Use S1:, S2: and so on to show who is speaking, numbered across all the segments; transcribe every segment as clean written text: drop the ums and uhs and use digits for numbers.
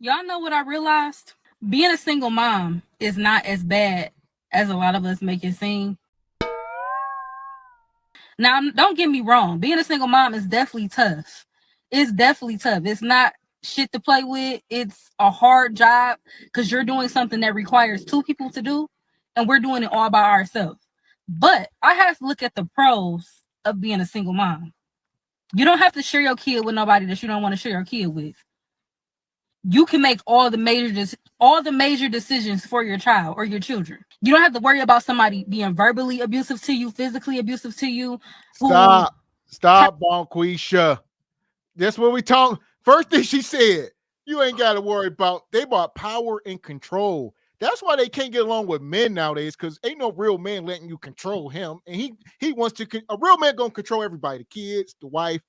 S1: Y'all know what I realized? Being a single mom is not as bad as a lot of us make it seem. Now, don't get me wrong. Being a single mom is definitely tough. It's definitely tough. It's not shit to play with. It's a hard job because you're doing something that requires two people to do, and we're doing it all by ourselves. But I have to look at the pros of being a single mom. You don't have to share your kid with nobody that you don't want to share your kid with. You can make all the major decisions for your child or your children. You don't have to worry about somebody being verbally abusive to you, physically abusive to you. Who
S2: Stop, Bonquisha. That's what we talk. First thing she said, you ain't got to worry about. They bought power and control. That's why they can't get along with men nowadays, because ain't no real man letting you control him. And he wants to. A real man gonna control everybody, the kids, the wife.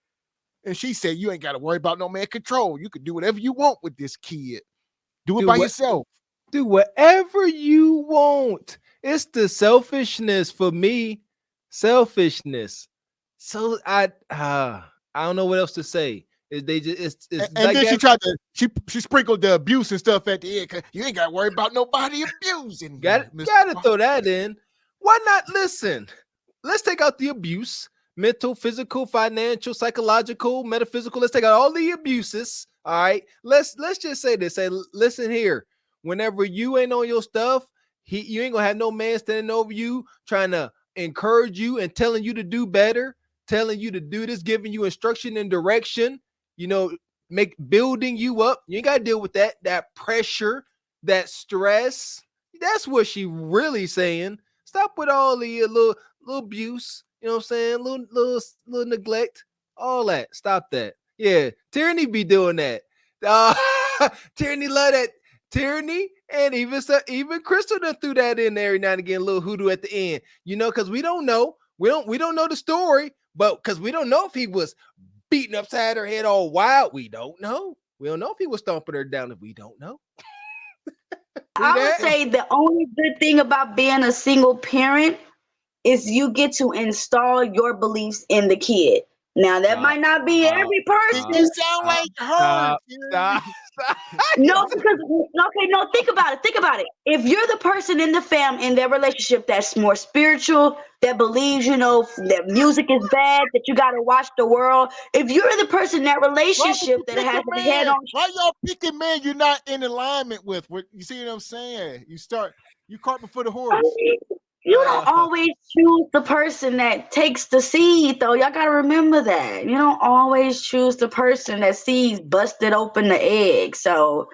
S2: And she said, you ain't got to worry about no man control. You can do whatever you want with this kid. Do it by yourself.
S3: Do whatever you want. It's the selfishness for me. Selfishness. So I don't know what else to say. They just it's
S2: and
S3: like
S2: then she tried to she sprinkled the abuse and stuff at the end. You ain't got to worry about nobody abusing.
S3: Gotta throw that in. Why not listen? Let's take out the abuse. Mental, physical, financial, psychological, metaphysical. Let's take out all the abuses. All right. Let's just say this. Say, listen here. Whenever you ain't on your stuff, you ain't gonna have no man standing over you trying to encourage you and telling you to do better, telling you to do this, giving you instruction and direction, building you up. You ain't gotta deal with that pressure, that stress. That's what she really saying. Stop with all the little abuse. You know what I'm saying? Little neglect, all that. Stop that. Yeah, Tyranny be doing that. Tyranny love that. Tyranny and even Crystal done threw that in there every now and again, a little hoodoo at the end. Because we don't know. We don't know the story, but because we don't know if he was beating upside her head all wild. We don't know. We don't know if he was stomping her down. If we don't know.
S4: I would say the only good thing about being a single parent is you get to install your beliefs in the kid. Now that might not be every person.
S2: You sound like her.
S4: Stop. No, because think about it. Think about it. If you're the person in the family in their relationship that's more spiritual, that believes, that music is bad, that you gotta watch the world. If you're the person in that relationship that has a head on,
S2: why y'all picking man you're not in alignment with? You see what I'm saying? You cart before the horse.
S4: You don't always choose the person that takes the seed, though. Y'all gotta remember that. You don't always choose the person that sees busted open the egg. So,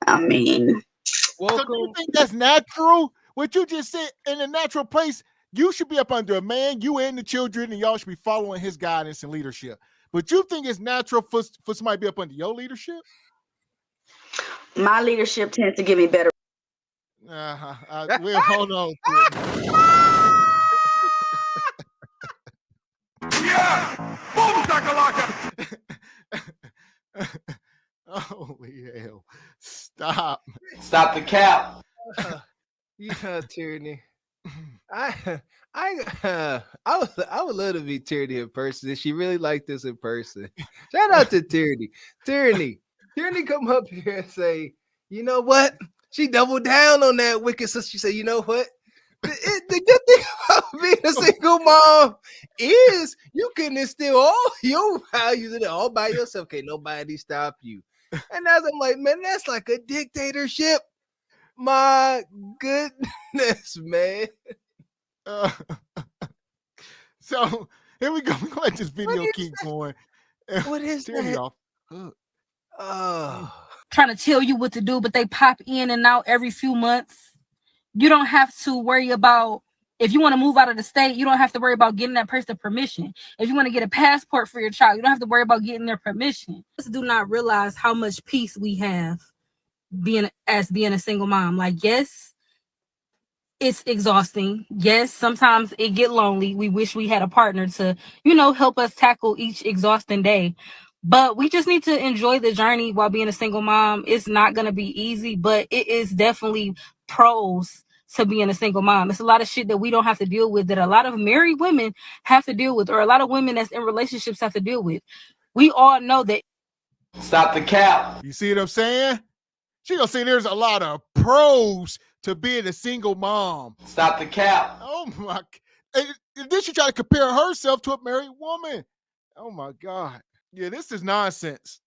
S4: I mean,
S2: so do you think that's natural? What you just said, in a natural place, you should be up under a man, you and the children, and y'all should be following his guidance and leadership. But you think it's natural for somebody to be up under your leadership?
S4: My leadership tends to give me better.
S2: We'll hold on.
S5: Yeah! Boom shakalaka!
S2: Holy hell. Stop
S6: the cap.
S3: Yeah, Tyranny. I would love to meet Tyranny in person. If she really liked this in person. Shout out to Tyranny. Tyranny come up here and say, you know what? She doubled down on that wicked sister. She said, you know what? The good thing about being a single mom is you can instill all your values in it all by yourself. Can't nobody stop you. And as I'm like, man, that's like a dictatorship. My goodness, man.
S2: So here we go. We're going to let this video keep going.
S3: What is that?
S1: Trying to tell you what to do, but they pop in and out every few months. You don't have to worry about, if you want to move out of the state, you don't have to worry about getting that person permission. If you want to get a passport for your child, you don't have to worry about getting their permission. Just do not realize how much peace we have being a single mom. Like, yes, it's exhausting. Yes, sometimes it get lonely. We wish we had a partner to, help us tackle each exhausting day. But we just need to enjoy the journey while being a single mom. It's not going to be easy, but it is definitely pros to being a single mom. It's a lot of shit that we don't have to deal with that a lot of married women have to deal with, or a lot of women that's in relationships have to deal with. We all know that.
S6: Stop the cap.
S2: You see what I'm saying? She gonna say there's a lot of pros to being a single mom.
S5: Stop the cap.
S2: Oh my! And then she try to compare herself to a married woman. Oh my God! Yeah, this is nonsense.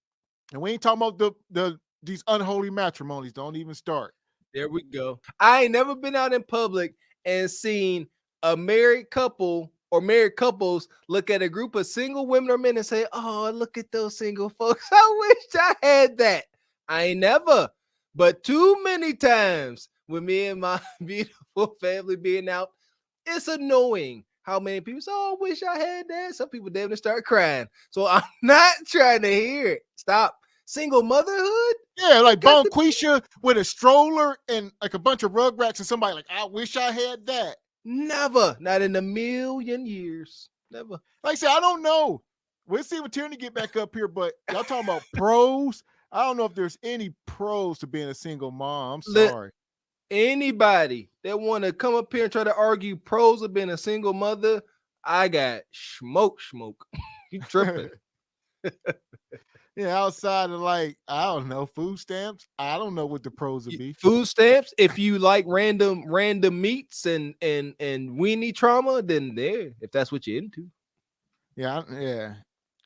S2: And we ain't talking about these unholy matrimonies. Don't even start.
S3: There we go. I ain't never been out in public and seen a married couple or married couples look at a group of single women or men and say, "Oh, look at those single folks. I wish I had that." I ain't never, but too many times with me and my beautiful family being out, it's annoying how many people say, "Oh, I wish I had that." Some people damn near start crying. So I'm not trying to hear it. Stop. Single motherhood?
S2: Yeah, like
S3: Got to
S2: Bonquisha with a stroller and like a bunch of rugrats and somebody like, I wish I had that.
S3: Never. Not in a million years. Never.
S2: Like I said, I don't know. We'll see when Tierney get back up here, but y'all talking about pros. I don't know if there's any pros to being a single mom. I'm sorry.
S3: Anybody that want to come up here and try to argue pros of being a single mother, I got smoke. You tripping.
S2: Yeah, outside of like, I don't know, food stamps. I don't know what the pros would be.
S3: Food stamps. If you like random meats and weenie trauma, then there, if that's what you're into.
S2: Yeah.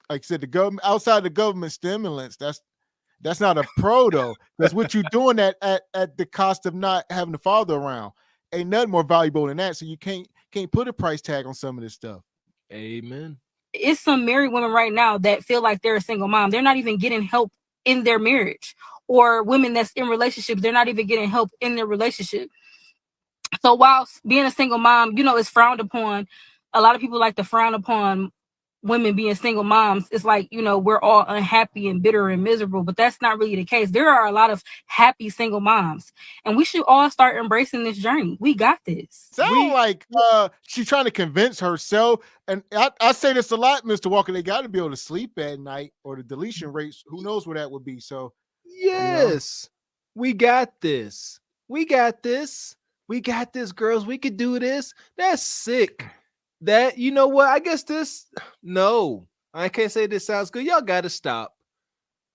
S2: Like I said, the government outside the government stimulants, that's not a pro though. That's what you're doing at the cost of not having the father around. Ain't nothing more valuable than that. So you can't put a price tag on some of this stuff.
S3: Amen.
S1: It's some married women right now that feel like they're a single mom. They're not even getting help in their marriage, or women that's in relationships. They're not even getting help in their relationship. So while being a single mom, is frowned upon, a lot of people like to frown upon women being single moms. It's like, we're all unhappy and bitter and miserable, but that's not really the case. There are a lot of happy single moms, and we should all start embracing this journey. We got this.
S2: Sound like she's trying to convince herself. And I say this a lot, Mr. Walker. They got to be able to sleep at night, or the deletion rates, who knows where that would be. So
S3: yes, we got this. We got this. We got this, girls. We could do this. That's sick. That, you know what? I guess I can't say this sounds good. Y'all got to stop.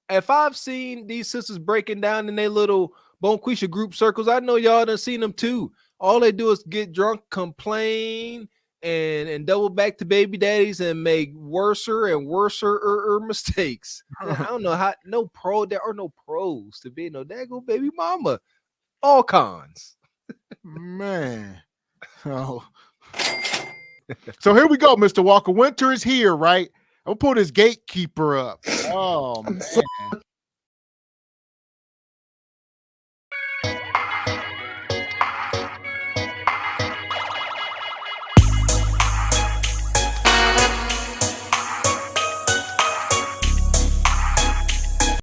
S3: If I've seen these sisters breaking down in their little Bonquisha group circles, I know y'all done seen them too. All they do is get drunk, complain, and double back to baby daddies and make worser and worser mistakes. I don't know how. There are no pros to being no daggone baby mama. All cons.
S2: Man. Oh. So here we go, Mr. Walker. Winter is here, right? I'm gonna put his gatekeeper up. Oh, man.